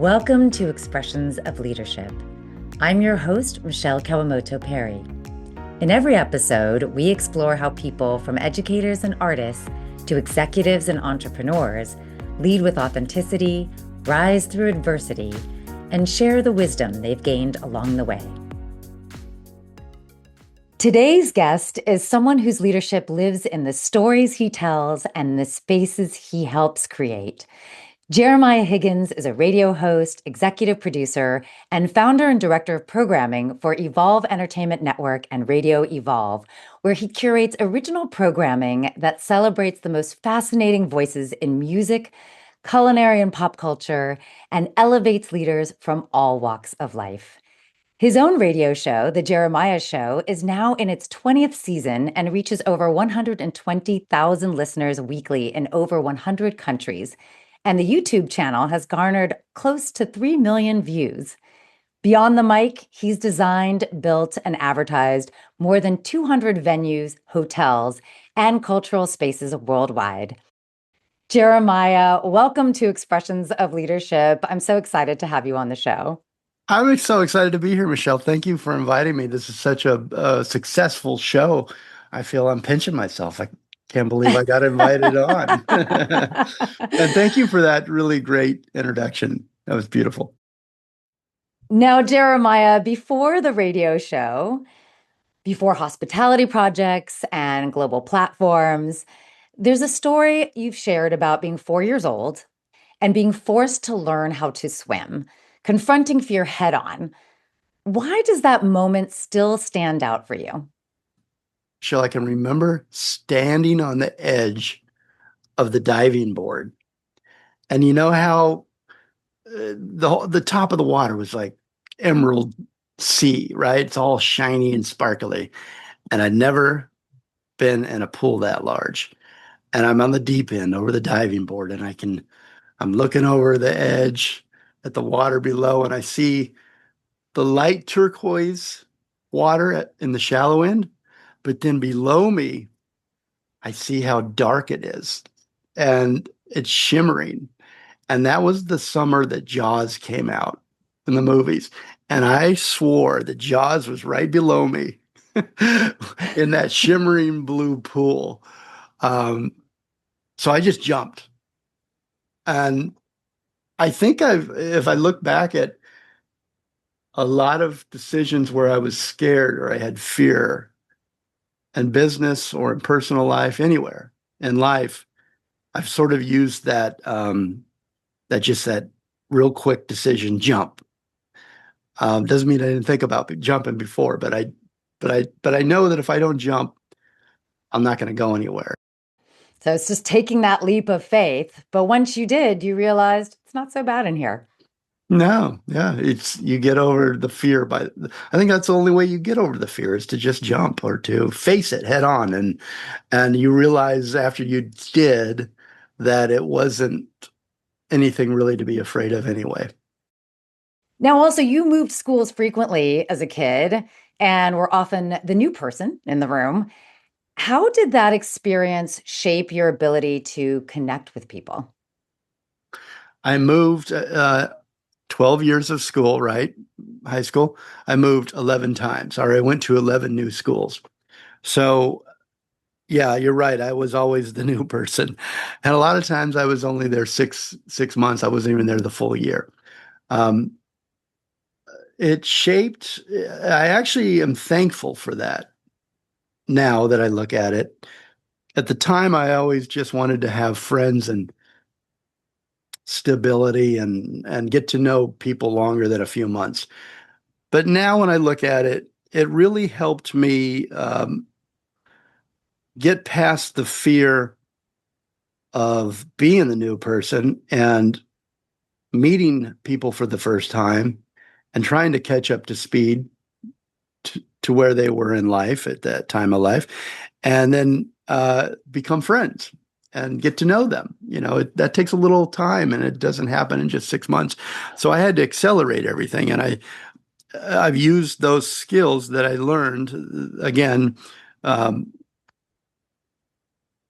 Welcome to Expressions of Leadership. I'm your host, Michele Kawamoto Perry. In every episode, we explore how people from educators and artists to executives and entrepreneurs lead with authenticity, rise through adversity, and share the wisdom they've gained along the way. Today's guest is someone whose leadership lives in the stories he tells and the spaces he helps create. Jeremiah Higgins is a radio host, executive producer, and founder and director of programming for Evolve Entertainment Network and Radio Evolve, where he curates original programming that celebrates the most fascinating voices in music, culinary, and pop culture, and elevates leaders from all walks of life. His own radio show, The Jeremiah Show, is now in its 20th season and reaches over 120,000 listeners weekly in over 100 countries. And the YouTube channel has garnered close to 3 million views. Beyond the mic, he's designed, built, and advertised more than 200 venues, hotels, and cultural spaces worldwide. Jeremiah, welcome to Expressions of Leadership. I'm so excited to have you on the show. I'm so excited to be here, Michele. Thank you for inviting me. This is such a successful show. I feel I'm pinching myself. I can't believe I got invited on. And thank you for that really great introduction. That was beautiful. Now, Jeremiah, before the radio show, before hospitality projects and global platforms, there's a story you've shared about being 4 years old and being forced to learn how to swim, confronting fear head on. Why does that moment still stand out for you? Michele, I can remember standing on the edge of the diving board. And you know how the top of the water was like emerald sea, right? It's all shiny and sparkly. And I'd never been in a pool that large. And I'm on the deep end over the diving board, and I'm looking over the edge at the water below, and I see the light turquoise water in the shallow end. But then below me, I see how dark it is, and it's shimmering. And that was the summer that Jaws came out in the movies. And I swore that Jaws was right below me in that shimmering blue pool. So I just jumped. And I think if I look back at a lot of decisions where I was scared or I had fear in business or in personal life, anywhere in life, I've sort of used that that real quick decision, jump. Doesn't mean I didn't think about jumping before, but I know that if I don't jump, I'm not going to go anywhere. So it's just taking that leap of faith. But once you did, you realized it's not so bad in here. No, yeah, you get over the fear I think that's the only way you get over the fear is to just jump or to face it head on. And you realize after you did that it wasn't anything really to be afraid of anyway. Now, also, you moved schools frequently as a kid and were often the new person in the room. How did that experience shape your ability to connect with people? I moved 12 years of school, right? High school. I moved 11 times, or I went to 11 new schools. So, yeah, you're right. I was always the new person. And a lot of times I was only there six months. I wasn't even there the full year. Um, it shaped, I actually am thankful for that now that I look at it. At the time, I always just wanted to have friends and stability and get to know people longer than a few months. But now when I look at it, it really helped me get past the fear of being the new person and meeting people for the first time and trying to catch up to speed to where they were in life at that time of life, and then become friends and get to know them. That takes a little time, and it doesn't happen in just 6 months. So I had to accelerate everything, and I've used those skills that I learned again,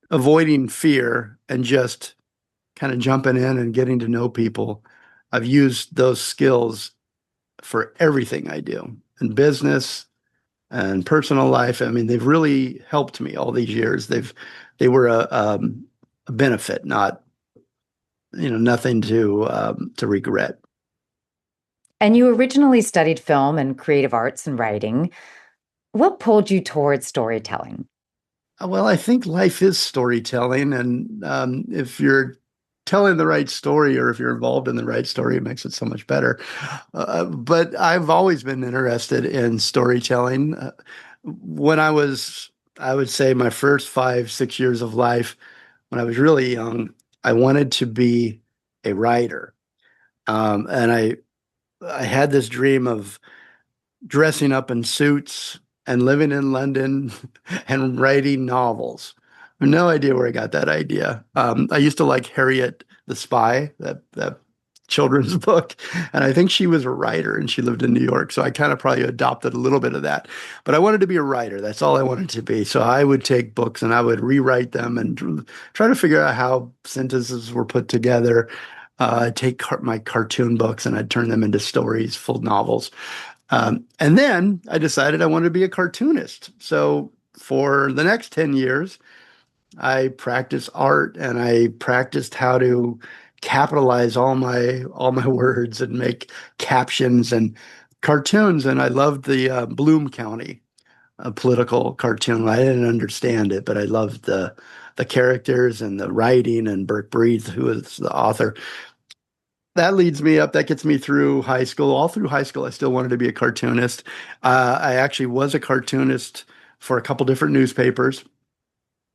avoiding fear and just kind of jumping in and getting to know people I've used those skills for everything I do in business and personal life. I mean, they've really helped me all these years. They were a benefit, not nothing to regret. And you originally studied film and creative arts and writing. What pulled you towards storytelling? Well, I think life is storytelling, and if you're telling the right story or if you're involved in the right story, it makes it so much better. But I've always been interested in storytelling. When I would say, my first 5, 6 years of life, when I was really young, I wanted to be a writer, and I had this dream of dressing up in suits and living in London and writing novels. I have no idea where I got that idea. I used to like Harriet the Spy, that children's book, and I think she was a writer and she lived in New York, so I kind of probably adopted a little bit of that. But I wanted to be a writer. That's all I wanted to be. So I would take books and I would rewrite them and try to figure out how sentences were put together. I'd take my cartoon books and I'd turn them into stories, full novels. And then I decided I wanted to be a cartoonist. So for the next 10 years, I practiced art and I practiced how to capitalize all my words and make captions and cartoons. And I loved the Bloom County political cartoon. I didn't understand it, but I loved the characters and the writing and Burke Breeze, who was the author. That leads me up. That gets me through high school. All through high school, I still wanted to be a cartoonist. I actually was a cartoonist for a couple different newspapers.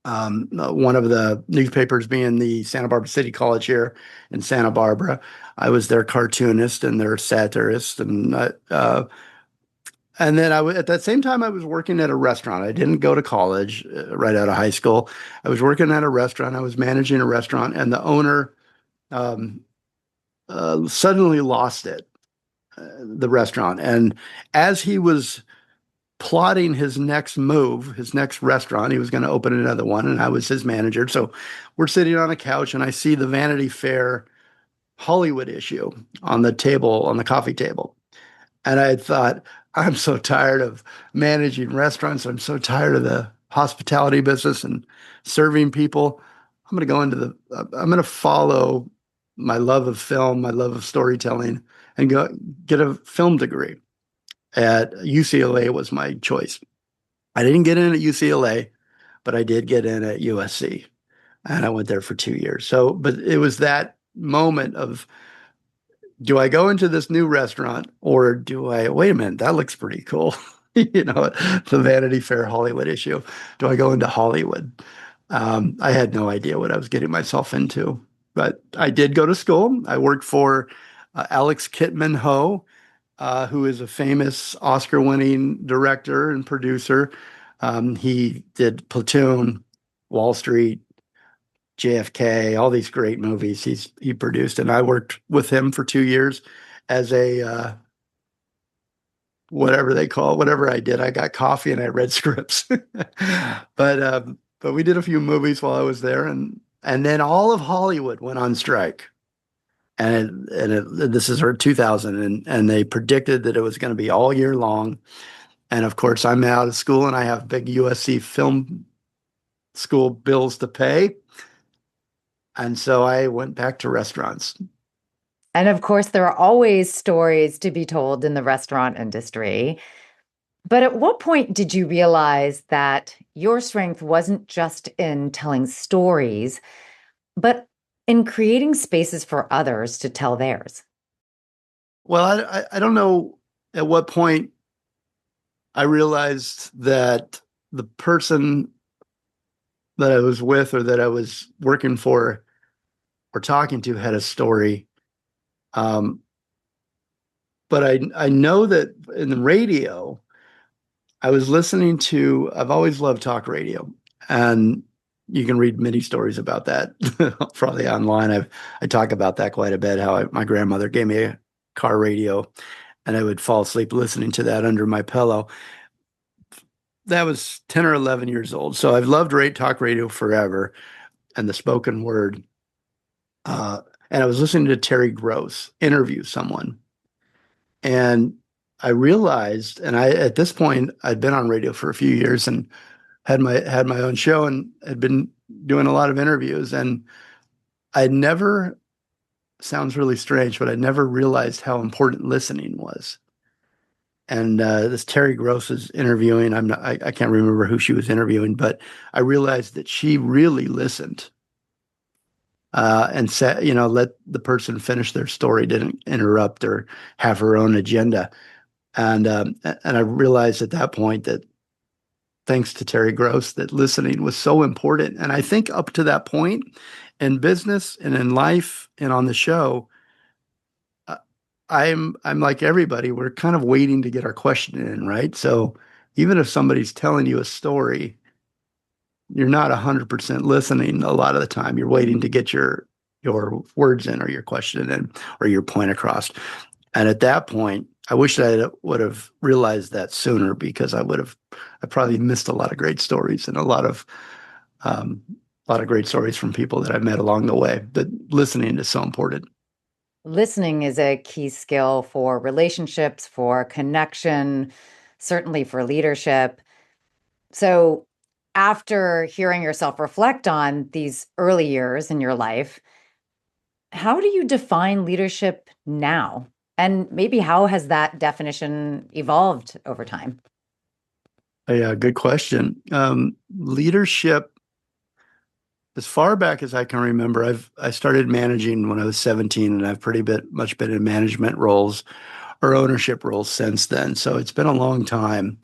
One of the newspapers being the Santa Barbara City College here in Santa Barbara. I was their cartoonist and their satirist, and then at that same time I was working at a restaurant. I didn't go to college right out of high school. I was working at a restaurant. I was managing a restaurant, and the owner um, suddenly lost it, the restaurant. And as he was plotting his next move, his next restaurant, he was going to open another one, and I was his manager. So we're sitting on a couch, and I see the Vanity Fair Hollywood issue on the table, on the coffee table. And I thought, I'm so tired of managing restaurants. I'm so tired of the hospitality business and serving people. I'm going to go into I'm going to follow my love of film, my love of storytelling, and go get a film degree. At UCLA was my choice. I didn't get in at UCLA, but I did get in at USC, and I went there for 2 years. So, but it was that moment of, do I go into this new restaurant or do I wait a minute, that looks pretty cool. The Vanity Fair Hollywood issue. Do I go into Hollywood? I had no idea what I was getting myself into, but I did go to school. I worked for Alex Kitman Ho, who is a famous Oscar-winning director and producer. He did Platoon, Wall Street, JFK, all these great movies he produced, and I worked with him for 2 years as a whatever they call it, whatever I did. I got coffee and I read scripts, but we did a few movies while I was there, and then all of Hollywood went on strike, this is 2000, and they predicted that it was going to be all year long, and of course I'm out of school and I have big USC film school bills to pay. And so I went back to restaurants. And of course, there are always stories to be told in the restaurant industry. But at what point did you realize that your strength wasn't just in telling stories, but in creating spaces for others to tell theirs? Well, I don't know at what point I realized that the person that I was with or that I was working for or talking to had a story. Um, but I know that in the radio, I've always loved talk radio, and you can read many stories about that probably online. I talk about that quite a bit, how my grandmother gave me a car radio and I would fall asleep listening to that under my pillow. That was 10 or 11 years old. So I've loved talk radio forever and the spoken word. and I was listening to Terry Gross interview someone, and I realized, and I at this point I'd been on radio for a few years and had my own show and had been doing a lot of interviews, and I never sounds really strange, but I never realized how important listening was. And this Terry Gross is interviewing. I can't remember who she was interviewing, but I realized that she really listened and said, let the person finish their story, didn't interrupt or have her own agenda. And I realized at that point that thanks to Terry Gross, that listening was so important. And I think up to that point in business and in life and on the show, uh, I'm like everybody. We're kind of waiting to get our question in, right? So even if somebody's telling you a story, you're not 100% listening a lot of the time. You're waiting to get your words in or your question in or your point across. And at that point, I wish I would have realized that sooner because I probably missed a lot of great stories and um, a lot of great stories from people that I've met along the way. But listening is so important. Listening is a key skill for relationships, for connection, certainly for leadership. So, after hearing yourself reflect on these early years in your life, how do you define leadership now? And maybe how has that definition evolved over time? Yeah, good question. Leadership, as far back as I can remember, I started managing when I was 17, and I've much been in management roles or ownership roles since then. So it's been a long time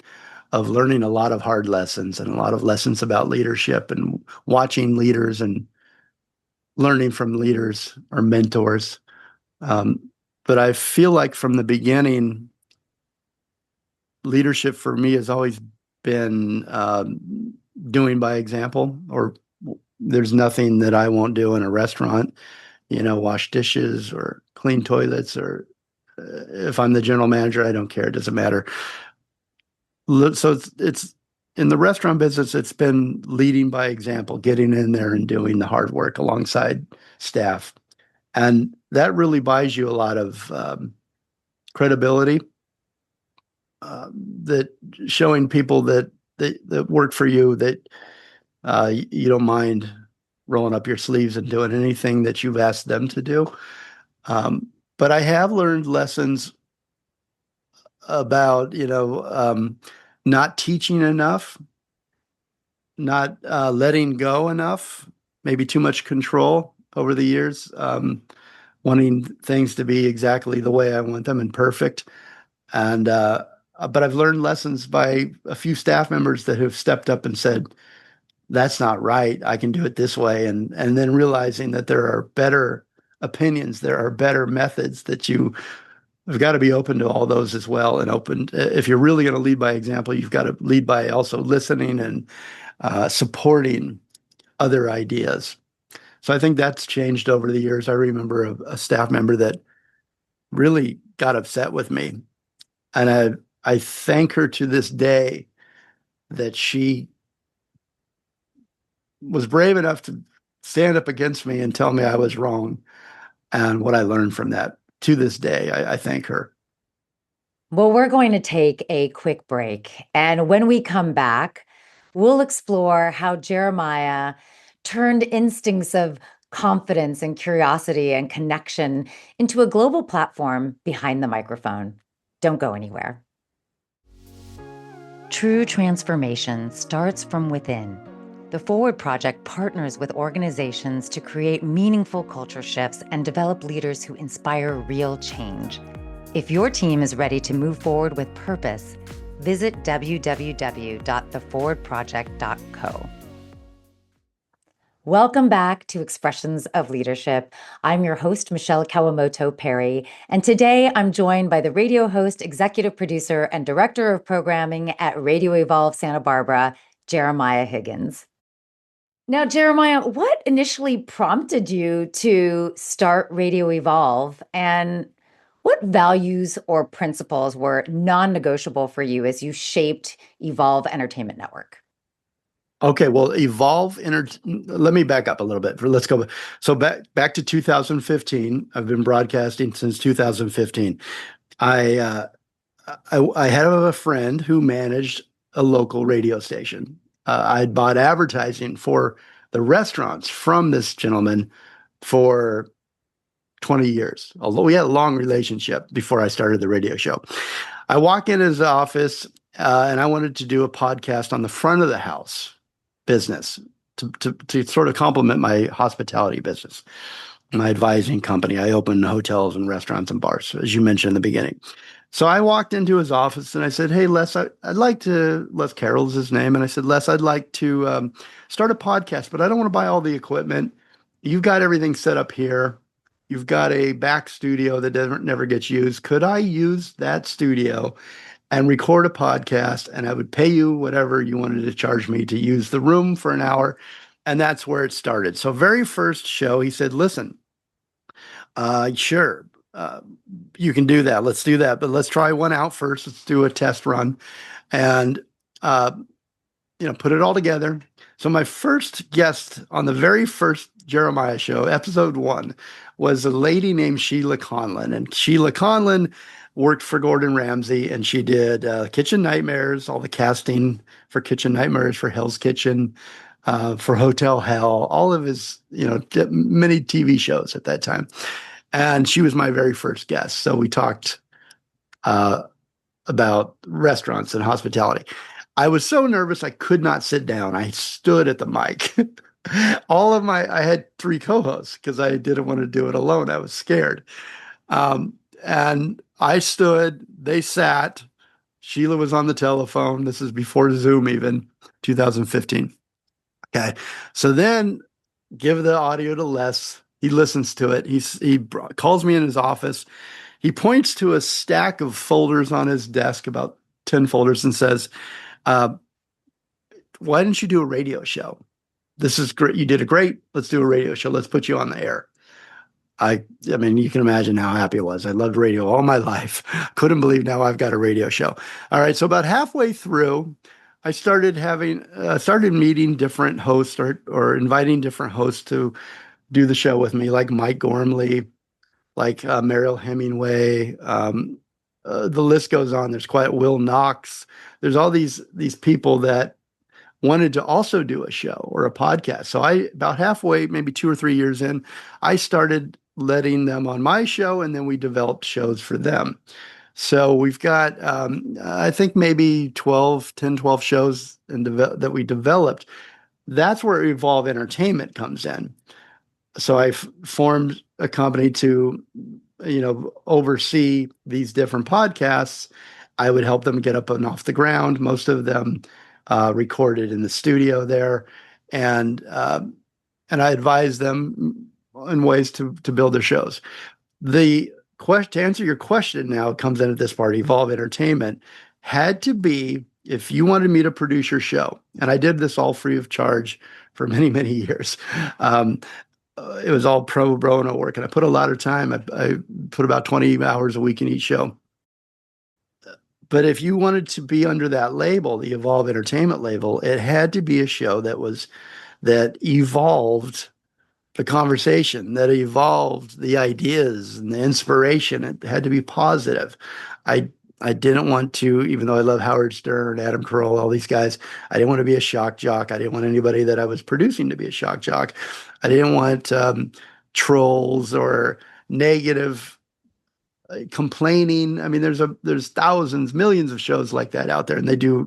of learning a lot of hard lessons and a lot of lessons about leadership and watching leaders and learning from leaders or mentors. Um, but I feel like from the beginning, leadership for me has always been doing by example, or there's nothing that I won't do in a restaurant, wash dishes or clean toilets, or if I'm the general manager, I don't care. It doesn't matter. So it's in the restaurant business, it's been leading by example, getting in there and doing the hard work alongside staff. And that really buys you a lot of credibility, that showing people that work for you that you don't mind rolling up your sleeves and doing anything that you've asked them to do. Um, but I have learned lessons about, not teaching enough, not letting go enough, maybe too much control over the years, wanting things to be exactly the way I want them and perfect. And but I've learned lessons by a few staff members that have stepped up and said, "That's not right. I can do it this way." And then realizing that there are better opinions, there are better methods that you've got to be open to all those as well. And open, if you're really going to lead by example, you've got to lead by also listening and supporting other ideas. So I think that's changed over the years. I remember a staff member that really got upset with me, and I thank her to this day that she was brave enough to stand up against me and tell me I was wrong, and what I learned from that. To this day, I thank her. Well, we're going to take a quick break. And when we come back, we'll explore how Jeremiah turned instincts of confidence and curiosity and connection into a global platform behind the microphone. Don't go anywhere. True transformation starts from within. The Forward Project partners with organizations to create meaningful culture shifts and develop leaders who inspire real change. If your team is ready to move forward with purpose, visit www.theforwardproject.co. Welcome back to Expressions of Leadership. I'm your host, Michele Kawamoto Perry, and today I'm joined by the radio host, executive producer, and director of programming at Radio Evolve Santa Barbara, Jeremiah Higgins. Now, Jeremiah, what initially prompted you to start Radio Evolve, and what values or principles were non-negotiable for you as you shaped Evolve Entertainment Network? Okay, well, let me back up a little bit. Let's go. So back to 2015. I've been broadcasting since 2015. I I had a friend who managed a local radio station. I'd bought advertising for the restaurants from this gentleman for 20 years. Although we had a long relationship before I started the radio show. I walk in his office and I wanted to do a podcast on the front of the house business to sort of complement my hospitality business, my advising company. I open hotels and restaurants and bars, as you mentioned in the beginning. So I walked into his office and I said, "Hey, Les, I'd like to." Les Carroll's his name, and I said, "Les, I'd like to start a podcast, but I don't want to buy all the equipment. You've got everything set up here. You've got a back studio that doesn't never gets used. Could I use that studio and record a podcast? And I would pay you whatever you wanted to charge me to use the room for an hour." And that's where it started. So very first show, he said, "Listen, sure. You can do that. Let's do that. But let's try one out first. Let's do a test run and, uh, put it all together." So my first guest on the very first Jeremiah show, episode one, was a lady named Sheila Conlon. And Sheila Conlon worked for Gordon Ramsay, and she did Kitchen Nightmares, all the casting for Kitchen Nightmares, for Hell's Kitchen, for Hotel Hell, all of his, many TV shows at that time. And she was my very first guest. So we talked uh, about restaurants and hospitality. I was so nervous I could not sit down. I stood at the mic. I had three co-hosts because I didn't want to do it alone. I was scared. And I stood, they sat. Sheila was on the telephone. This is before Zoom, even 2015. Okay. So then give the audio to Les. He listens to it. He calls me in his office. He points to a stack of folders on his desk, about 10 folders, and says, uh, "Why didn't you do a radio show? This is great. You did a great. Let's do a radio show. Let's put you on the air." I mean, you can imagine how happy I was. I loved radio all my life. Couldn't believe now I've got a radio show. All right. So about halfway through, I started meeting different hosts or inviting different hosts to do the show with me, like Mike Gormley, like Mariel Hemingway. The list goes on. There's quite Will Knox. There's all these people that wanted to also do a show or a podcast. So about halfway, maybe 2 or 3 years in, I started letting them on my show, and then we developed shows for them. So we've got, I think maybe 12 shows that we developed. That's where Evolve Entertainment comes in. So I've formed a company to, oversee these different podcasts. I would help them get up and off the ground. Most of them recorded in the studio there, and I advise them in ways to build their shows. To answer your question now, it comes in at this part. Evolve Entertainment had to be, if you wanted me to produce your show, and I did this all free of charge for many, many years. It was all pro bono work, and I put a lot of time. I put about 20 hours a week in each show. But if you wanted to be under that label, the Evolve Entertainment label, it had to be a show that evolved the conversation, that evolved the ideas and the inspiration. It had to be positive. I didn't want to, even though I love Howard Stern, Adam Carolla, all these guys, I didn't want to be a shock jock. I didn't want anybody that I was producing to be a shock jock. I didn't want trolls or negative complaining. I mean, there's thousands, millions of shows like that out there, and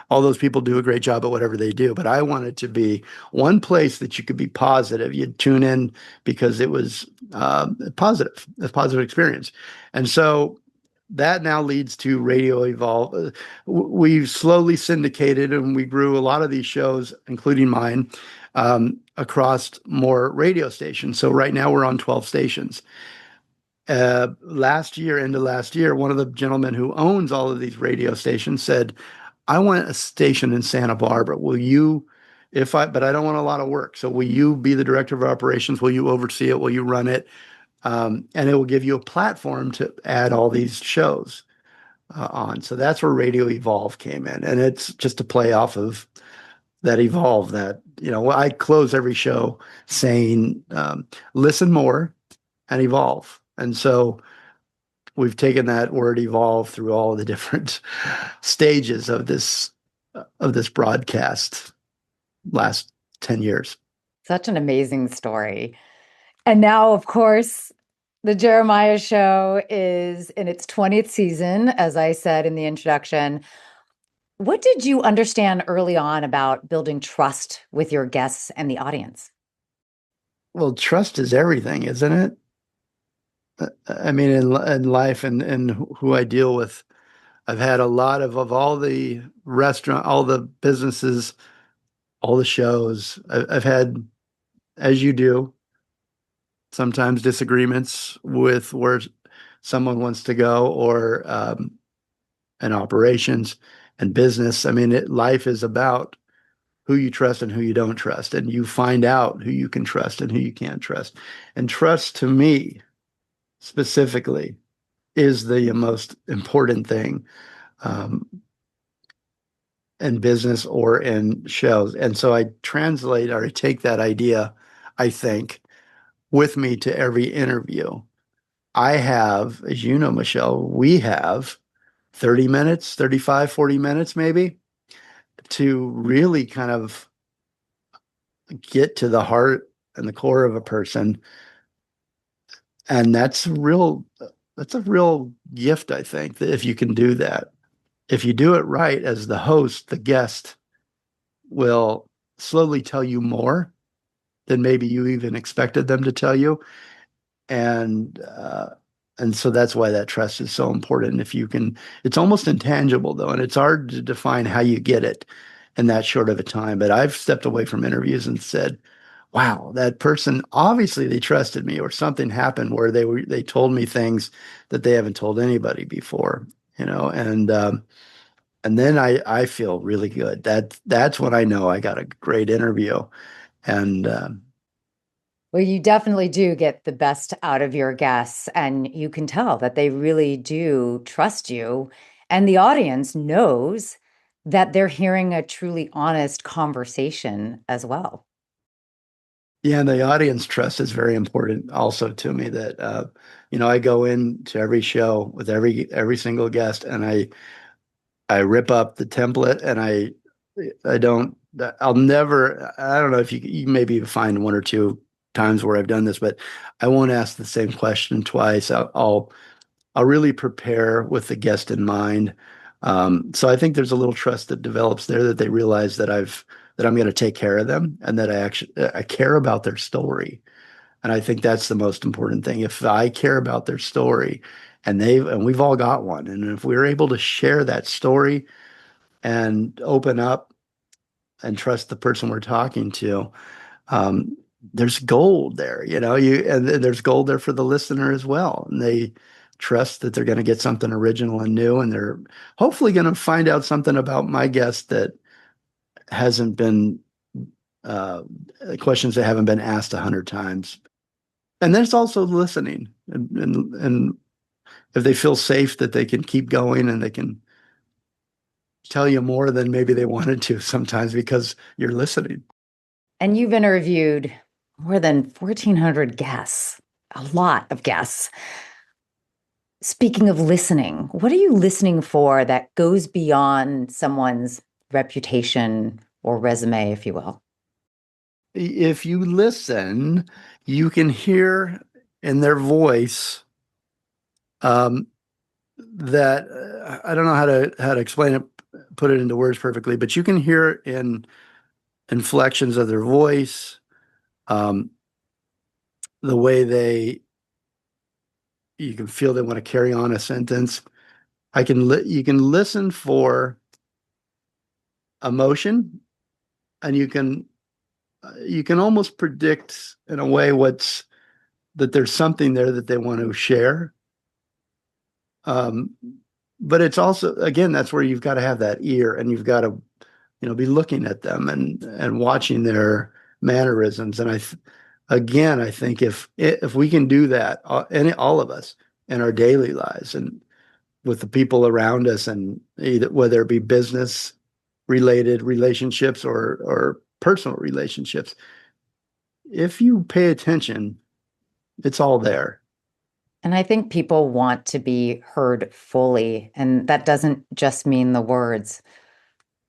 all those people do a great job at whatever they do. But I wanted to be one place that you could be positive. You'd tune in because it was a positive experience. And so that now leads to Radio Evolve. We've slowly syndicated, and we grew a lot of these shows, including mine, across more radio stations. So right now we're on 12 stations. End of last year, one of the gentlemen who owns all of these radio stations said, "I want a station in Santa Barbara. Will you, but I don't want a lot of work. So will you be the director of operations? Will you oversee it? Will you run it? And it will give you a platform to add all these shows on." So that's where Radio Evolve came in. And it's just a play off of that evolve. I close every show saying, listen more and evolve. And so we've taken that word evolve through all of the different stages of this broadcast last 10 years. Such an amazing story. And now, of course, the Jeremiah Show is in its 20th season, as I said in the introduction. What did you understand early on about building trust with your guests and the audience? Well, trust is everything, isn't it? I mean, in life and who I deal with, I've had a lot of all the restaurant, all the businesses, all the shows. I've had, as you do, sometimes disagreements with where someone wants to go or in operations and business. I mean, life is about who you trust and who you don't trust, and you find out who you can trust and who you can't trust. And trust to me specifically is the most important thing um, in business or in shows. And so I translate or I take that idea, I think, with me to every interview. I have, as you know, Michelle, we have 30 minutes, 35, 40 minutes maybe to really kind of get to the heart and the core of a person. And that's a real gift, I think, that if you can do that. If you do it right as the host, the guest will slowly tell you more than maybe you even expected them to tell you. And and so that's why that trust is so important. If you can, it's almost intangible though, and it's hard to define how you get it in that short of a time. But I've stepped away from interviews and said, wow, that person obviously they trusted me, or something happened where they told me things that they haven't told anybody before, and then I feel really good. That's when I know I got a great interview. And Well, you definitely do get the best out of your guests, and you can tell that they really do trust you. And the audience knows that they're hearing a truly honest conversation as well. Yeah, and the audience trust is very important also to me that I go into every show with every single guest and I rip up the template and I don't I'll never I don't know if you maybe find one or two times where I've done this, but I won't ask the same question twice. I'll really prepare with the guest in mind. So I think there's a little trust that develops there that they realize that I'm going to take care of them and that I care about their story. And I think that's the most important thing. If I care about their story and we've all got one, and if we're able to share that story and open up and trust the person we're talking to, um, there's gold there, and there's gold there for the listener as well. And they trust that they're going to get something original and new, and they're hopefully going to find out something about my guest that hasn't been uh, questions that haven't been asked 100 times. And then it's also listening, and if they feel safe that they can keep going and they can tell you more than maybe they wanted to sometimes because you're listening. And you've interviewed more than 1,400 guests, a lot of guests. Speaking of listening, what are you listening for that goes beyond someone's reputation or resume, if you will? If you listen, you can hear in their voice um, that I don't know how to explain it, put it into words perfectly, but you can hear in inflections of their voice, um, the way you can feel they want to carry on a sentence. You can listen for emotion, and you can almost predict in a way that there's something there that they want to share. Um, but it's also, again, that's where you've got to have that ear and you've got to, be looking at them and watching their mannerisms. And again, I think if we can do that, all of us in our daily lives and with the people around us, and whether it be business related relationships or personal relationships. If you pay attention, it's all there. And I think people want to be heard fully. And that doesn't just mean the words,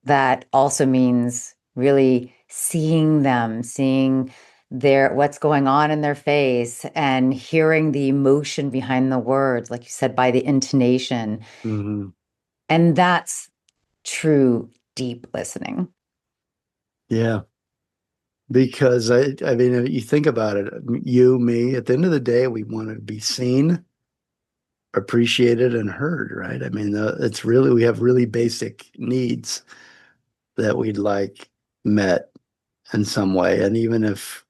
that also means really seeing them, seeing what's going on in their face and hearing the emotion behind the words, like you said, by the intonation. Mhm. And that's true deep listening. Yeah, because I mean, you think about it, you, me, at the end of the day, we want to be seen, appreciated, and heard, right? I mean, it's really, we have really basic needs that we'd like met in some way. And even if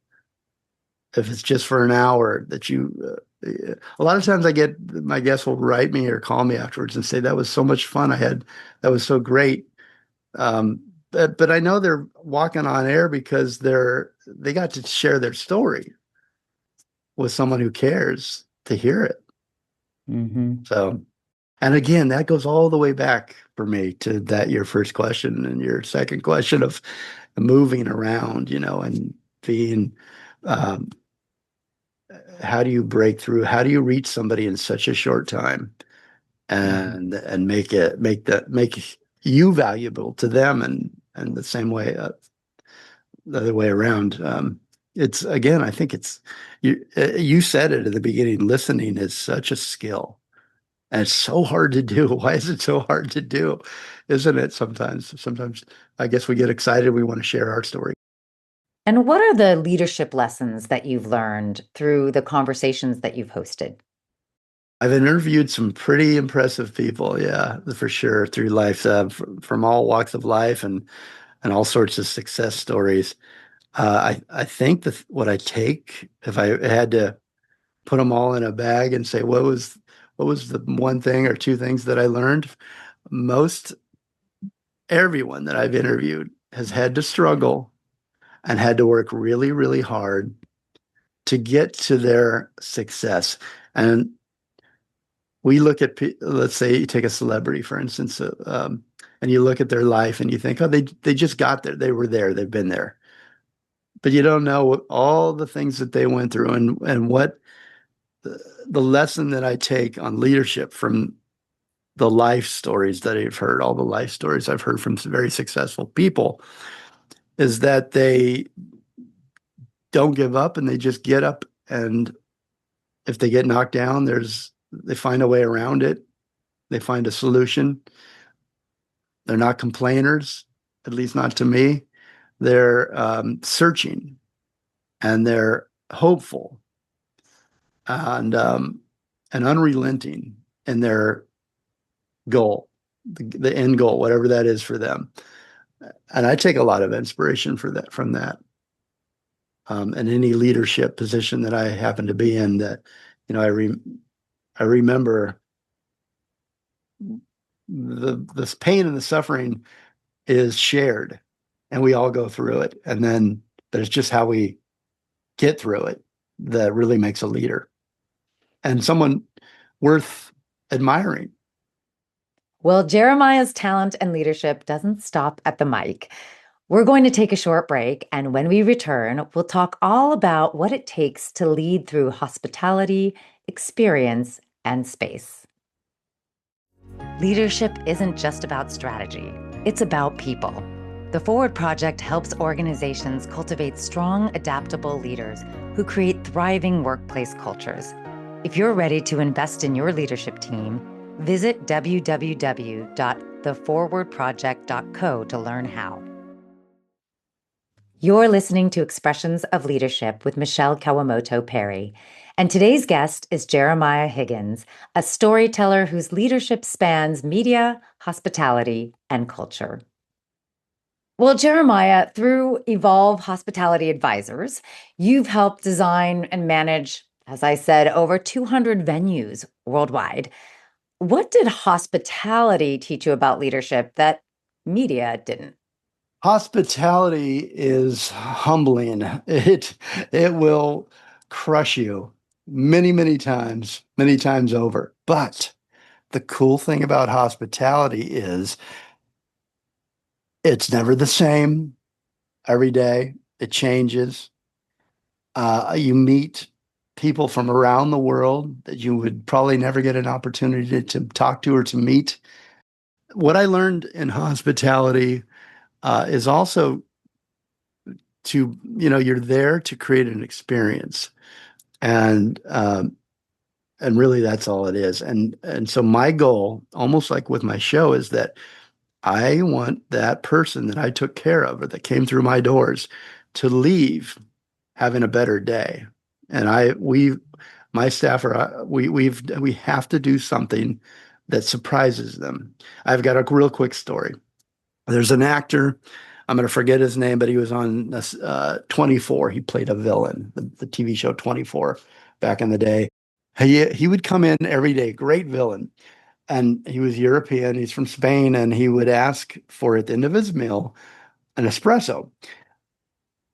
it's just for an hour that a lot of times I get my guests will write me or call me afterwards and say, that was so much fun. That was so great. But I know they're walking on air because they got to share their story with someone who cares to hear it. Hmm. So, and again, that goes all the way back for me to that your first question and your second question of moving around, and being, um, how do you break through? How do you reach somebody in such a short time Hmm. and make you valuable to them and the same way, the other way around. It's again, I think you said it at the beginning, listening is such a skill. And it's so hard to do. Why is it so hard to do? Isn't it sometimes? Sometimes I guess we get excited. We want to share our story. And what are the leadership lessons that you've learned through the conversations that you've hosted? I've interviewed some pretty impressive people, yeah, for sure, through life, from all walks of life and all sorts of success stories. I think that what I take, if I had to put them all in a bag and say what was the one thing or two things that I learned, most everyone that I've interviewed has had to struggle and had to work really, really hard to get to their success. And we look at, let's say you take a celebrity, for instance, and you look at their life and you think, oh, they just got there. They were there. They've been there. But you don't know all the things that they went through and what the lesson that I take on leadership from the life stories that I've heard, all the life stories I've heard from very successful people, is that they don't give up and they just get up. And if they get knocked down, they find a way around it. They find a solution. They're not complainers, at least not to me. They're searching and they're hopeful and unrelenting in their goal, the end goal, whatever that is for them. And I take a lot of inspiration from that. And any leadership position that I happen to be in, that you know, I remember the pain and the suffering is shared, and we all go through it. And then there's just how we get through it that really makes a leader and someone worth admiring. Well, Jeremiah's talent and leadership doesn't stop at the mic. We're going to take a short break, and when we return, we'll talk all about what it takes to lead through hospitality, experience, and space. Leadership isn't just about strategy, it's about people. The Forward Project helps organizations cultivate strong, adaptable leaders who create thriving workplace cultures. If you're ready to invest in your leadership team, visit www.theforwardproject.co to learn how. You're listening to Expressions of Leadership with Michele Kawamoto Perry. And today's guest is Jeremiah Higgins, a storyteller whose leadership spans media, hospitality, and culture. Well, Jeremiah, through Evolve Hospitality Advisors, you've helped design and manage, as I said, over 200 venues worldwide. What did hospitality teach you about leadership that media didn't? Hospitality is humbling. It will crush you many times over. But the cool thing about hospitality is It's never the same every day. It changes. You meet people from around the world that you would probably never get an opportunity to talk to or to meet. What I learned in hospitality is also to, you're there to create an experience. And and really that's all it is. And so my goal, almost like with my show, is that I want that person that I took care of or that came through my doors to leave having a better day. And my staff we have to do something that surprises them. I've got a real quick story. There's an actor, I'm going to forget his name, but he was on 24. He played a villain, the TV show 24 back in the day. He would come in every day, great villain. And he was European, he's from Spain, and he would ask for at the end of his meal an espresso.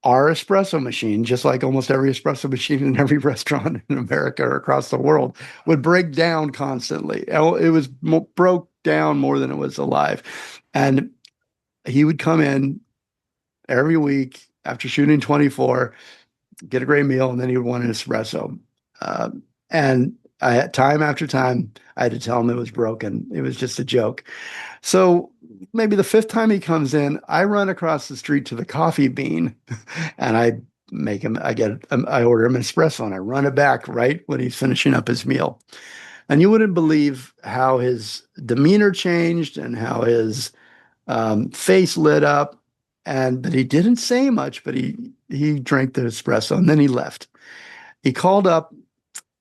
Our espresso machine, just like almost every espresso machine in every restaurant in America or across the world, would break down constantly. It was broke down more than it was alive. And he would come in every week after shooting 24, get a great meal, and then he would want an espresso. Uh, and time after time, I had to tell him it was broken. It was just a joke. So maybe the fifth time he comes in, I run across the street to the coffee bean and I order him an espresso and I run it back right when he's finishing up his meal. And you wouldn't believe how his demeanor changed and how his face lit up. And but he didn't say much, but he drank the espresso and then he left. He called up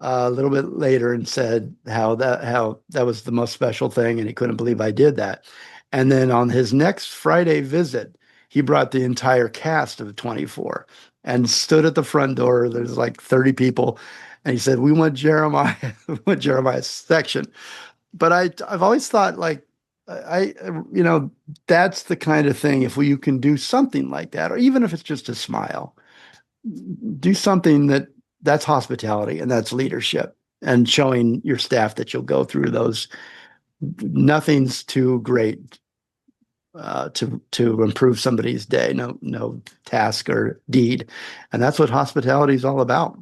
a little bit later and said how that was the most special thing, and he couldn't believe I did that. And then on his next Friday visit, he brought the entire cast of 24 and stood at the front door. There's like 30 people, and he said, "We want Jeremiah, we want Jeremiah's section." But I've always thought like I you know that's the kind of thing if you can do something like that, or even if it's just a smile, do something that's hospitality and that's leadership and showing your staff that you'll go through those. Nothing's too great to improve somebody's day. No task or deed, and that's what hospitality is all about.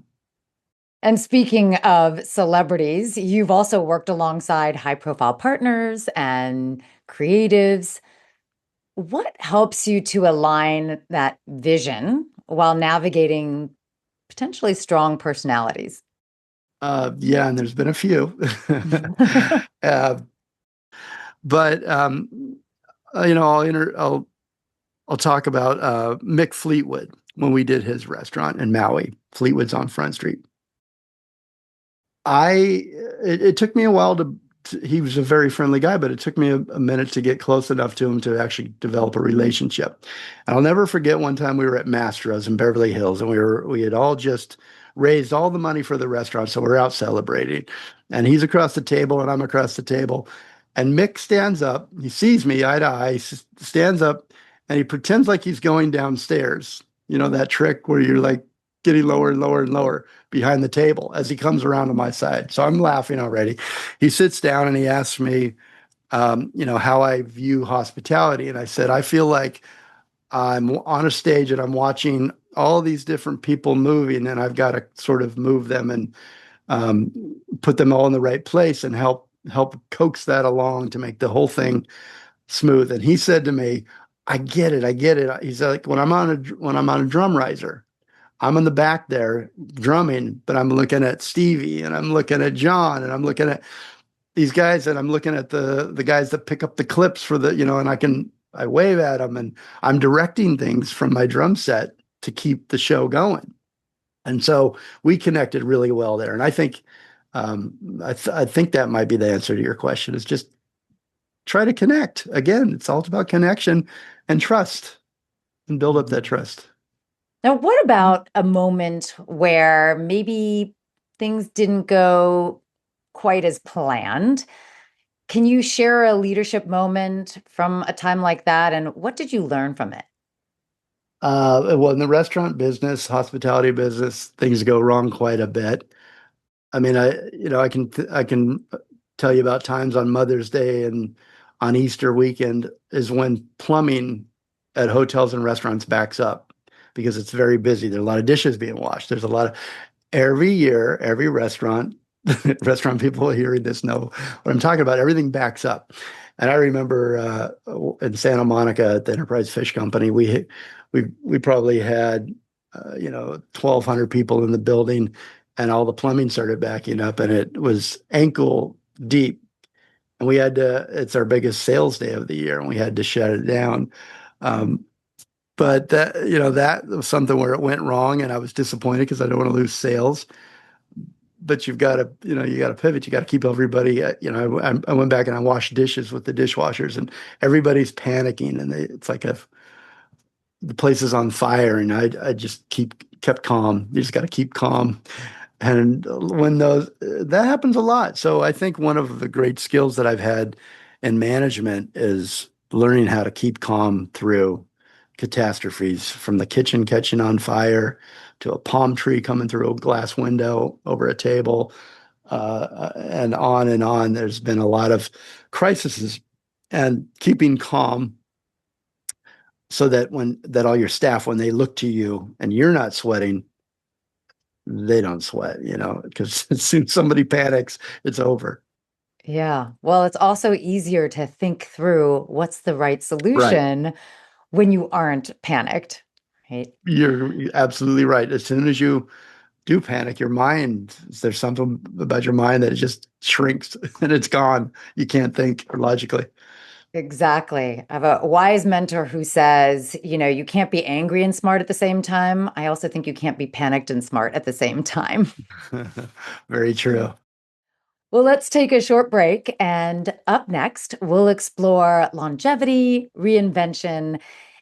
And speaking of celebrities, you've also worked alongside high profile partners and creatives. What helps you to align that vision while navigating potentially strong personalities? Yeah, and there's been a few. uh, but I'll talk about Mick Fleetwood when we did his restaurant in Maui. Fleetwood's on Front Street. I it took me a while he was a very friendly guy, but it took me a minute to get close enough to him to actually develop a relationship. And I'll never forget one time we were at Mastro's in Beverly Hills, and we had all just raised all the money for the restaurant, so we're out celebrating. And he's across the table, and I'm across the table. And Mick stands up. He sees me eye to eye, stands up, and he pretends like he's going downstairs. You know that trick where you're like getting lower and lower and lower behind the table as he comes around to my side. So I'm laughing already. He sits down and he asks me, how I view hospitality. And I said, I feel like I'm on a stage and I'm watching all these different people moving, and I've got to sort of move them and um, put them all in the right place and help coax that along to make the whole thing smooth. And he said to me, I get it. I get it. He's like, when I'm on a drum riser, I'm in the back there drumming, but I'm looking at Stevie and I'm looking at John and I'm looking at these guys and I'm looking at the guys that pick up the clips for and I wave at them and I'm directing things from my drum set to keep the show going. And so we connected really well there. And I think I think that might be the answer to your question is just try to connect. Again, it's all about connection and trust and build up that trust. Now, what about a moment where maybe things didn't go quite as planned? Can you share a leadership moment from a time like that? And what did you learn from it? Well, in the restaurant business, hospitality business, things go wrong quite a bit. I mean, I can tell you about times on Mother's Day and on Easter weekend is when plumbing at hotels and restaurants backs up because it's very busy. There are a lot of dishes being washed. There's a lot of every year, every restaurant, restaurant people hearing this know what I'm talking about. Everything backs up. And I remember in Santa Monica at the Enterprise Fish Company, we probably had 1,200 people in the building, and all the plumbing started backing up, and it was ankle deep. And we had to. It's our biggest sales day of the year, and we had to shut it down. Um, but that was something where it went wrong, and I was disappointed because I don't want to lose sales. But you got to pivot. You got to keep everybody. I went back and I washed dishes with the dishwashers, and everybody's panicking, and it's like the place is on fire, and I just kept calm. You just got to keep calm. And when that happens a lot. So I think one of the great skills that I've had in management is learning how to keep calm through catastrophes, from the kitchen catching on fire to a palm tree coming through a glass window over a table, and on and on. There's been a lot of crises, and keeping calm so that all your staff, when they look to you and you're not sweating, they don't sweat, because as soon as somebody panics, it's over. Yeah. Well, it's also easier to think through what's the right Right. solution when you aren't panicked, right? You're absolutely right. As soon as you do panic, there's something about your mind that it just shrinks and it's gone. You can't think logically. Exactly. I have a wise mentor who says, you can't be angry and smart at the same time. I also think you can't be panicked and smart at the same time. Very true. Well, let's take a short break. And up next, we'll explore longevity, reinvention,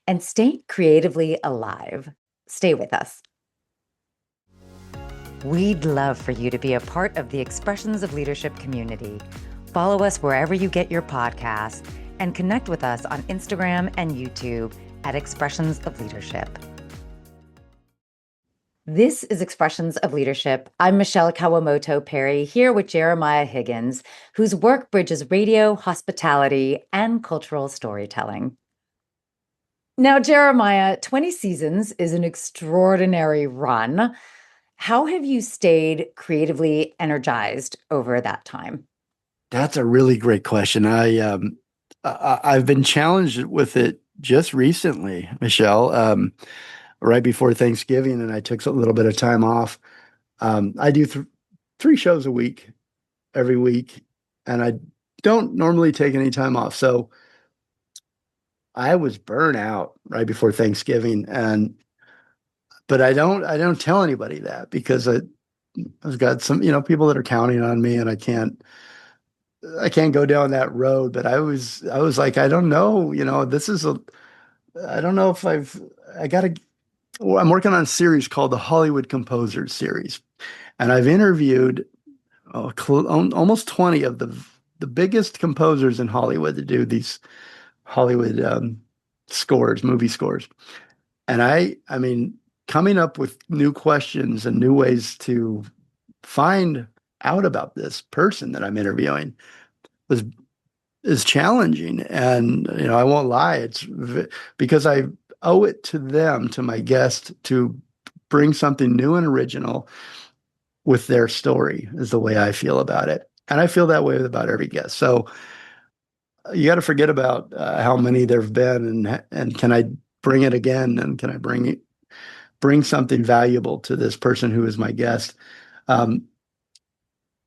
and staying creatively alive. Stay with us. We'd love for you to be a part of the Expressions of Leadership community. Follow us wherever you get your podcasts and connect with us on Instagram and YouTube at Expressions of Leadership. This is Expressions of Leadership. I'm Michele Kawamoto Perry, here with Jeremiah Higgins, whose work bridges radio, hospitality, and cultural storytelling. Now, Jeremiah, 20 seasons is an extraordinary run. How have you stayed creatively energized over that time? That's a really great question. I've been challenged with it just recently, Michelle, right before Thanksgiving, and I took a little bit of time off. I do 3 shows a week, every week, and I don't normally take any time off. So I was burnt out right before Thanksgiving, but I don't tell anybody that because I've got some, people that are counting on me, and I can't go down that road. But I was like, I don't know, I don't know if I gotta, well, I'm working on a series called the Hollywood Composers Series, and I've interviewed almost 20 of the biggest composers in Hollywood to do these Hollywood scores, movie scores. And I mean, coming up with new questions and new ways to find out about this person that I'm interviewing was is challenging. And I won't lie, because I owe it to them, to my guest, to bring something new and original with their story, is the way I feel about it. And I feel that way about every guest. So you got to forget about how many there've been, and can I bring it again, and can I bring something valuable to this person who is my guest. Um,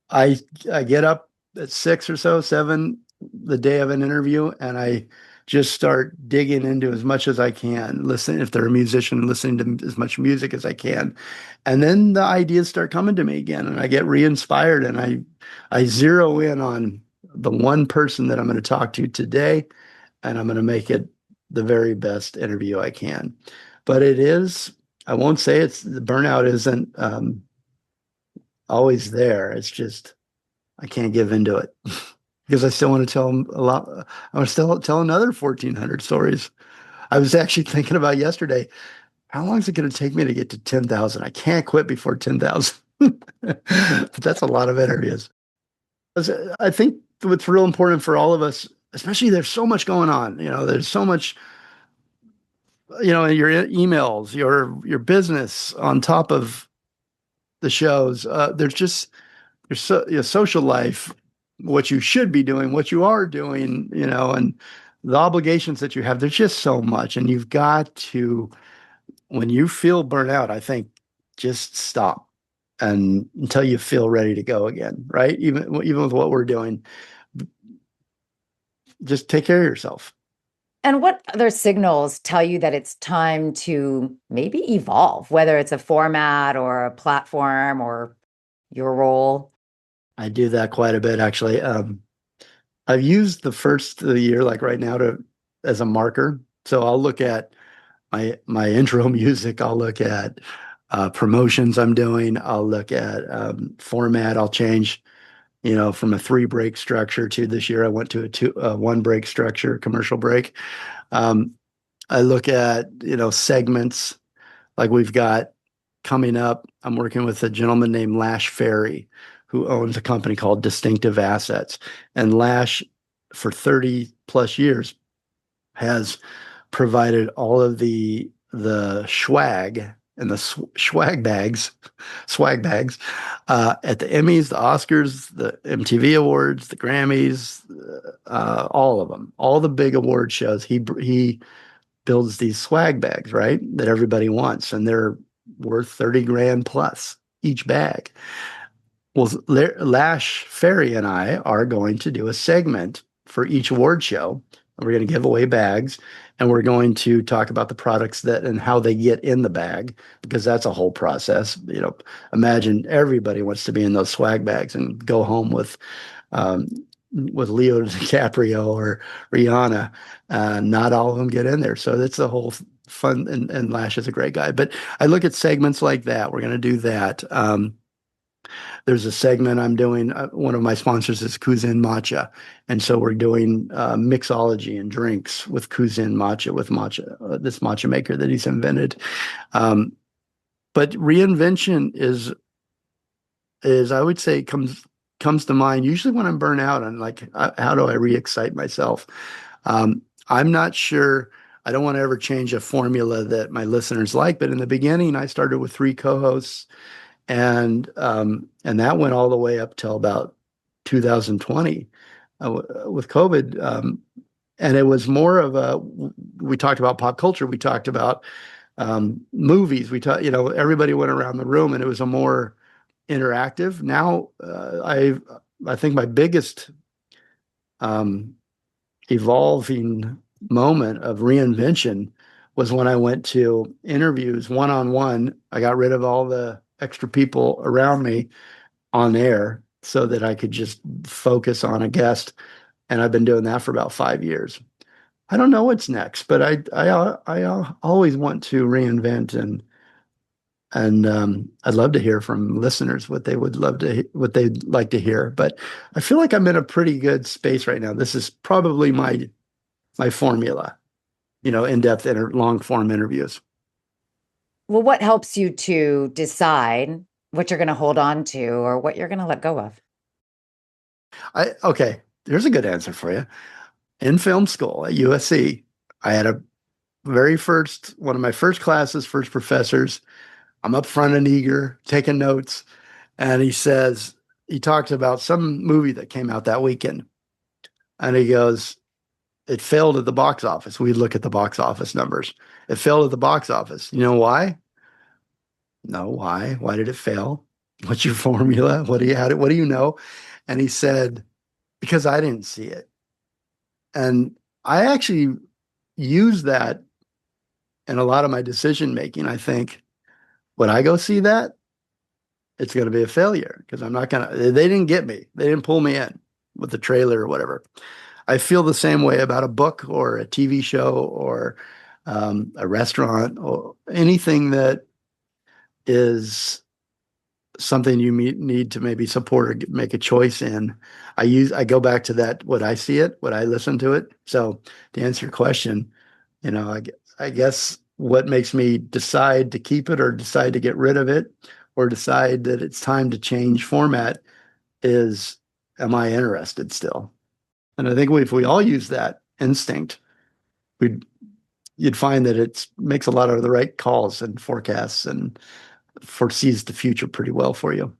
I get up at 6 or so, 7, the day of an interview, and I just start digging into as much as I can. Listen, if they're a musician, listening to as much music as I can, and then the ideas start coming to me again, and I get re-inspired, and I zero in on the one person that I'm going to talk to today, and I'm going to make it the very best interview I can. But it is, I won't say the burnout isn't always there. It's just I can't give into it because I still want to tell them a lot. I want to still tell another 1,400 stories. I was actually thinking about yesterday, how long is it going to take me to get to 10,000? I can't quit before 10,000. But that's a lot of interviews. I think what's real important for all of us, especially there's so much going on, there's so much your emails, your business on top of the shows. There's just your social life, what you should be doing, what you are doing, and the obligations that you have. There's just so much, and you've got to, when you feel burnout, I think just stop and until you feel ready to go again, right? Even with what we're doing, just take care of yourself. And what other signals tell you that it's time to maybe evolve, whether it's a format or a platform or your role? I do that quite a bit, actually. I've used the first of the year, like right now, to as a marker. So I'll look at my intro music. I'll look at promotions I'm doing. I'll look at format. I'll change, from a three break structure to this year I went to a one break structure, commercial break. Um, I look at, segments like we've got coming up. I'm working with a gentleman named Lash Ferry, who owns a company called Distinctive Assets. And Lash, for 30 plus years, has provided all of the swag and the swag bags at the Emmys, the Oscars, the MTV Awards, the Grammys, all of them, all the big award shows. He builds these swag bags, right? That everybody wants, and they're worth 30 grand plus each bag. Well, Lash Ferry and I are going to do a segment for each award show. We're going to give away bags, and we're going to talk about the products that and how they get in the bag, because that's a whole process. Imagine everybody wants to be in those swag bags and go home um, with Leo DiCaprio or Rihanna. Not all of them get in there, so that's the whole fun. And Lash is a great guy, but I look at segments like that. We're going to do that. There's a segment I'm doing. One of my sponsors is Kuzin Matcha. And so we're doing mixology and drinks with Kuzin Matcha, with matcha, this matcha maker that he's invented. Um, but reinvention is I would say comes to mind usually when I'm burnt out and like, how do I re-excite myself? I'm not sure. I don't want to ever change a formula that my listeners like, but in the beginning, I started with three co-hosts, and that went all the way up till about 2020 with COVID. And it was more of we talked about pop culture, we talked about movies, we talked, everybody went around the room, and it was a more interactive. Now, I think my biggest um, evolving moment of reinvention was when I went to interviews one on one. I got rid of all the extra people around me on air so that I could just focus on a guest. And I've been doing that for about 5 years. I don't know what's next, but I always want to reinvent, and I'd love to hear from listeners what they'd like to hear. But I feel like I'm in a pretty good space right now. This is probably my formula, in-depth long form interviews. Well, what helps you to decide what you're going to hold on to or what you're going to let go of? Okay, here's a good answer for you. In film school at USC, I had one of my first classes, first professors. I'm up front and eager, taking notes. And he talks about some movie that came out that weekend. And he goes, it failed at the box office. We look at the box office numbers. It failed at the box office. You know why? No, why? Why did it fail? What's your formula? What do you know? And he said, because I didn't see it. And I actually use that in a lot of my decision making. I think, when I go see that, it's going to be a failure because I'm not going to, they didn't get me. They didn't pull me in with the trailer or whatever. I feel the same way about a book or a TV show or a restaurant or anything that is something you need to maybe support or make a choice in. I go back to that, what I see it, what I listen to it. So to answer your question, I guess what makes me decide to keep it or decide to get rid of it or decide that it's time to change format is, am I interested still? And I think if we all use that instinct, we'd you'd find that it makes a lot of the right calls and forecasts and foresees the future pretty well for you.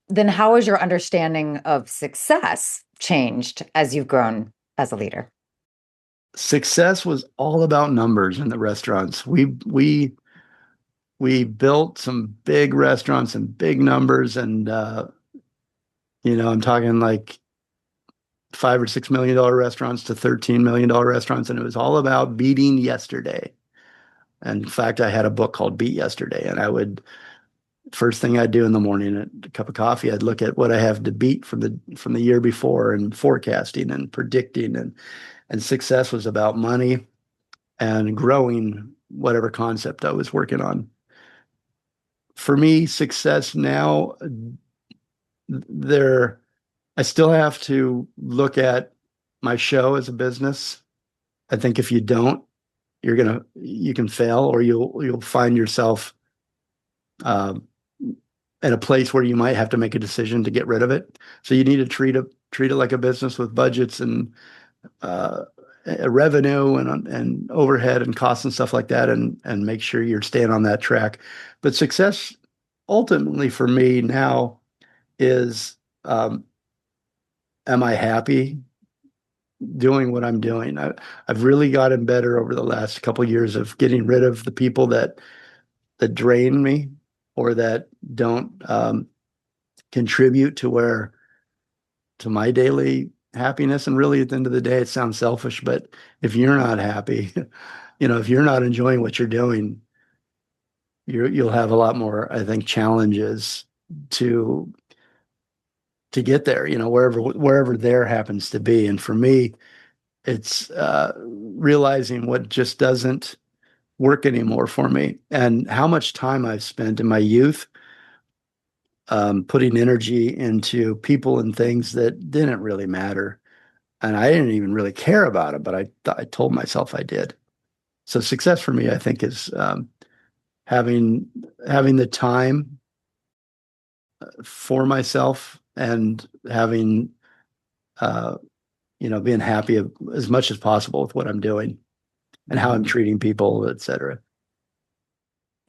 Then how has your understanding of success changed as you've grown as a leader? Success was all about numbers in the restaurants. We built some big restaurants and big numbers, and I'm talking like $5 or $6 million restaurants to $13 million restaurants, and it was all about beating yesterday. And in fact, I had a book called Beat Yesterday, and I would first thing I'd do in the morning, a cup of coffee, I'd look at what I have to beat from the year before, and forecasting and predicting, and success was about money and growing whatever concept I was working on. For me, success now, there, I still have to look at my show as a business. I think if you don't, you can fail, or you'll find yourself uh, at a place where you might have to make a decision to get rid of it. So you need to treat it like a business with budgets and uh, a revenue and overhead and costs and stuff like that, and make sure you're staying on that track. But success ultimately for me now is, am I happy doing what I'm doing? I've really gotten better over the last couple of years of getting rid of the people that drain me or that don't contribute to my daily happiness. And really, at the end of the day, it sounds selfish, but if you're not happy, if you're not enjoying what you're doing, you'll have a lot more, I think, challenges to get there, wherever there happens to be. And for me, it's realizing what just doesn't work anymore for me, and how much time I've spent in my youth putting energy into people and things that didn't really matter. And I didn't even really care about it, but I told myself I did. So success for me, I think, is having the time for myself, and having being happy as much as possible with what I'm doing and how I'm treating people, et cetera.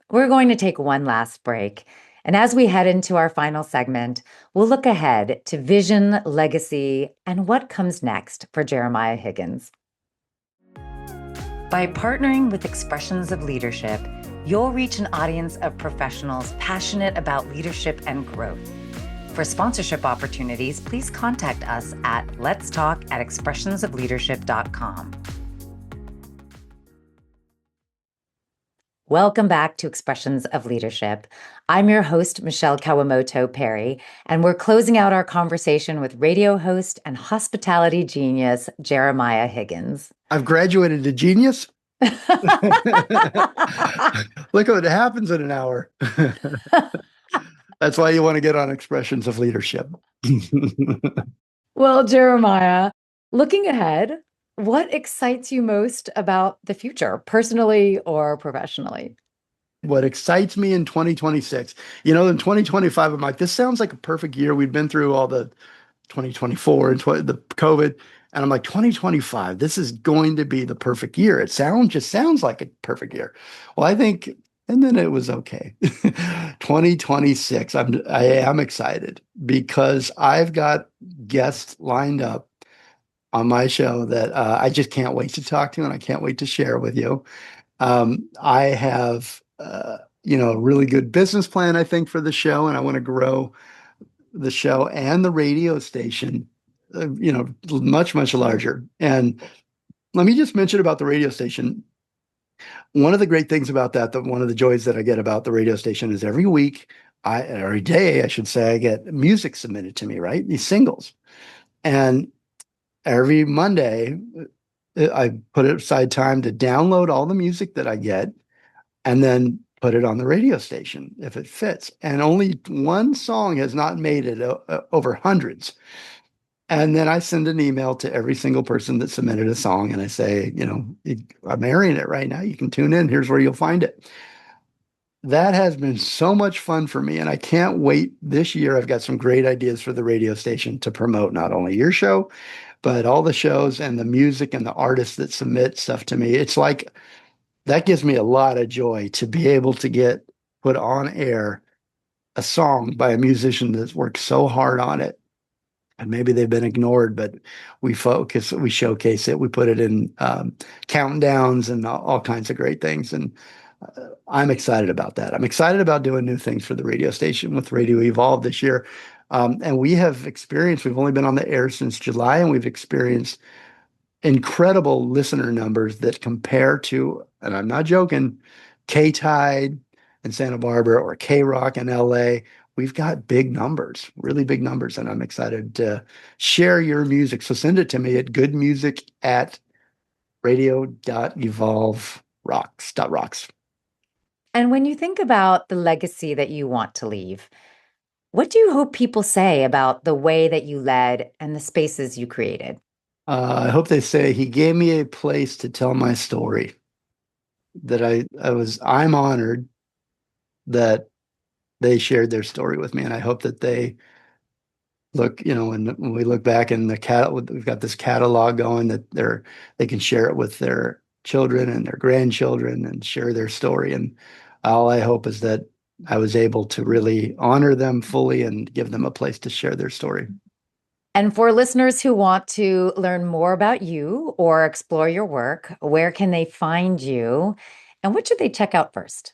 We're going to take one last break. And as we head into our final segment, we'll look ahead to vision, legacy, and what comes next for Jeremiah Higgins. By partnering with Expressions of Leadership, you'll reach an audience of professionals passionate about leadership and growth. For sponsorship opportunities, please contact us at letstalk@expressionsofleadership.com. Welcome back to Expressions of Leadership. I'm your host, Michele Kawamoto Perry, and we're closing out our conversation with radio host and hospitality genius, Jeremiah Higgins. I've graduated to genius. Look what happens in an hour. That's why you want to get on Expressions of Leadership. Well, Jeremiah, looking ahead, what excites you most about the future, personally or professionally? What excites me in 2026, in 2025, I'm like, this sounds like a perfect year. We've been through all the 2024 and the COVID, and I'm like, 2025, this is going to be the perfect year. It just sounds like a perfect year. Well, I think, and then it was okay. 2026, I am excited because I've got guests lined up on my show that I just can't wait to talk to, and I can't wait to share with you. I have, a really good business plan, I think, for the show, and I want to grow the show and the radio station, much, much larger. And let me just mention about the radio station. One of the great things about that one of the joys that I get about the radio station is every day, I should say, I get music submitted to me, right? These singles. And every Monday, I put aside time to download all the music that I get and then put it on the radio station if it fits. And only one song has not made it over hundreds. And then I send an email to every single person that submitted a song, and I say, I'm airing it right now. You can tune in. Here's where you'll find it. That has been so much fun for me, and I can't wait. This year, I've got some great ideas for the radio station to promote not only your show, but all the shows and the music and the artists that submit stuff to me. It's like that gives me a lot of joy to be able to get put on air a song by a musician that's worked so hard on it. And maybe they've been ignored, but we showcase it, we put it in countdowns and all kinds of great things. And I'm excited about that. I'm excited about doing new things for the radio station with Radio Evolve this year. And we've only been on the air since July, and we've experienced incredible listener numbers that compare to, and I'm not joking, K-Tide in Santa Barbara or K-Rock in LA. We've got big numbers, really big numbers, and I'm excited to share your music. So send it to me at goodmusic at radio.evolve.rocks. And when you think about the legacy that you want to leave, what do you hope people say about the way that you led and the spaces you created? I hope they say he gave me a place to tell my story. I'm honored that they shared their story with me, and I hope that they when we look back in we've got this catalog going that they can share it with their children and their grandchildren and share their story. And all I hope is that I was able to really honor them fully and give them a place to share their story. And for listeners who want to learn more about you or explore your work, where can they find you? And what should they check out first?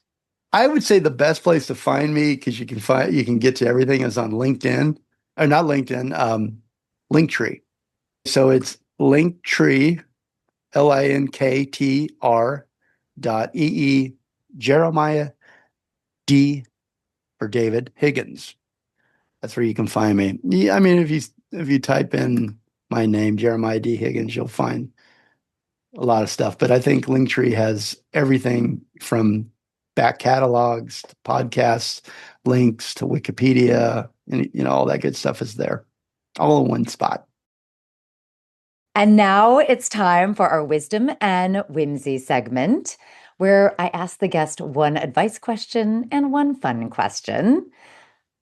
I would say the best place to find me, because you can get to everything, is on LinkedIn, or not LinkedIn, Linktree. So it's Linktree, linktr.ee Jeremiah D for David Higgins. That's where you can find me. Yeah, I mean, if you type in my name, Jeremiah D. Higgins, you'll find a lot of stuff. But I think Linktree has everything from back catalogs to podcasts, links to Wikipedia, and all that good stuff is there, all in one spot. And now it's time for our wisdom and whimsy segment, where I ask the guest one advice question and one fun question.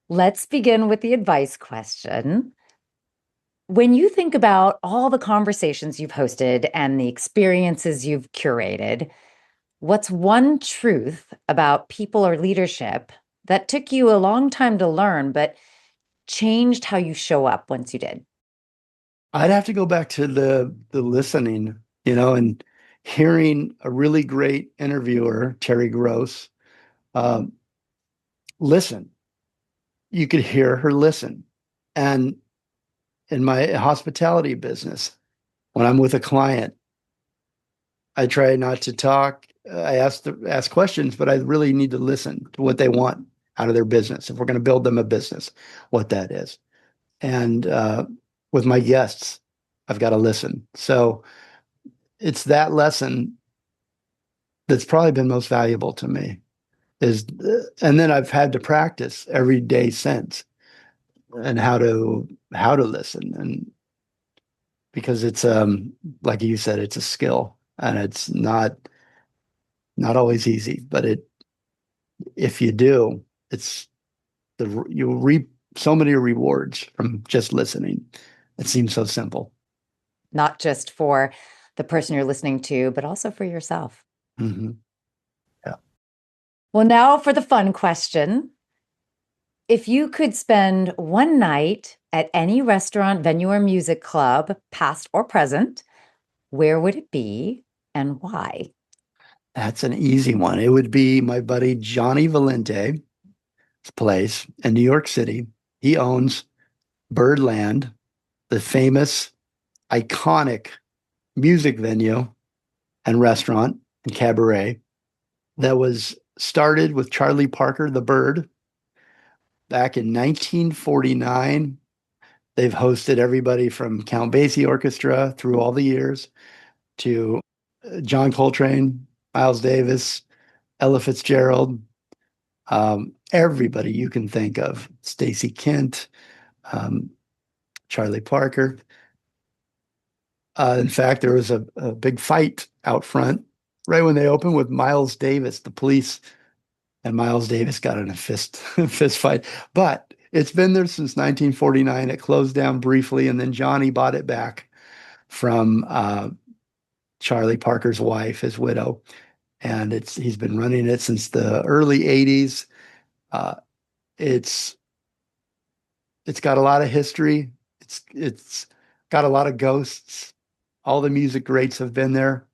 Let's begin with the advice question. When you think about all the conversations you've hosted and the experiences you've curated, what's one truth about people or leadership that took you a long time to learn, but changed how you show up once you did? I'd have to go back to the listening, and hearing a really great interviewer, Terry Gross, um, listen. You could hear her listen. And in my hospitality business, when I'm with a client, I try not to talk. I ask questions, but I really need to listen to what they want out of their business. If we're going to build them a business, what that is. And with my guests, I've got to listen. So it's that lesson that's probably been most valuable to me and then I've had to practice every day since, and how to listen. And because it's like you said, it's a skill, and it's not always easy, but if you do, it's you'll reap so many rewards from just listening. It seems so simple. Not just for the person you're listening to, but also for yourself. Mm-hmm. Yeah. Well, now for the fun question. If you could spend one night at any restaurant, venue, or music club, past or present, where would it be and why? That's an easy one. It would be my buddy Johnny Valente's place in New York City. He owns Birdland, the famous, iconic music venue and restaurant and cabaret that was started with Charlie Parker, the Bird, back in 1949. They've hosted everybody from Count Basie Orchestra through all the years to John Coltrane, Miles Davis, Ella Fitzgerald, everybody you can think of, Stacey Kent, um, Charlie Parker. In fact, there was a big fight out front right when they opened with Miles Davis, the police, and Miles Davis got in a fist fight. But it's been there since 1949. It closed down briefly, and then Johnny bought it back from Charlie Parker's wife, his widow. and he's been running it since the early 80s. Uh, it's it's got a lot of history. It's got a lot of ghosts. All the music greats have been there.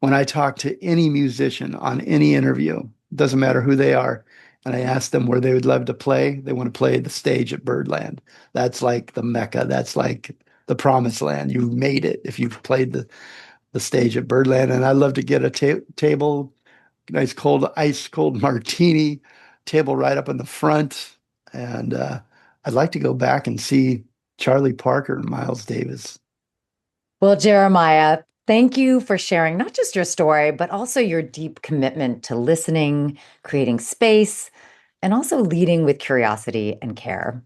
When I talk to any musician on any interview, doesn't matter who they are, and I ask them where they would love to play, they want to play the stage at Birdland. That's like the Mecca. That's like the promised land. You made it if you've played the stage at Birdland. And I love to get a table, nice cold, ice cold martini, table right up in the front. And I'd like to go back and see Charlie Parker and Miles Davis. Well, Jeremiah, thank you for sharing not just your story, but also your deep commitment to listening, creating space, and also leading with curiosity and care.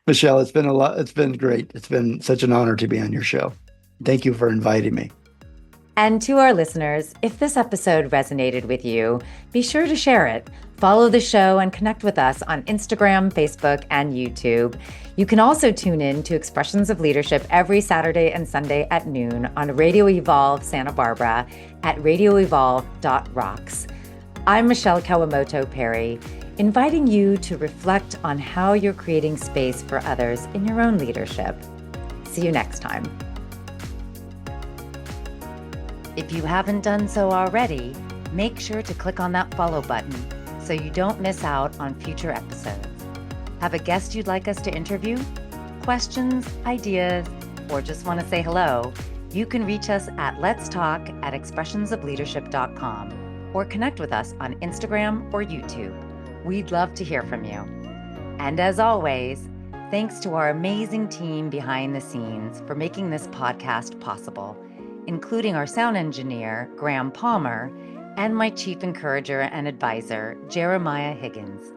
Michelle, it's been a lot. It's been great. It's been such an honor to be on your show. Thank you for inviting me. And to our listeners, if this episode resonated with you, be sure to share it. Follow the show and connect with us on Instagram, Facebook, and YouTube. You can also tune in to Expressions of Leadership every Saturday and Sunday at noon on Radio Evolve Santa Barbara at radioevolve.rocks. I'm Michele Kawamoto Perry, inviting you to reflect on how you're creating space for others in your own leadership. See you next time. If you haven't done so already, make sure to click on that follow button so you don't miss out on future episodes. Have a guest you'd like us to interview? Questions, ideas, or just want to say hello? You can reach us at letstalk@expressionsofleadership.com or connect with us on Instagram or YouTube. We'd love to hear from you. And as always, thanks to our amazing team behind the scenes for making this podcast possible, including our sound engineer, Graham Palmer, and my chief encourager and advisor, Jeremiah Higgins.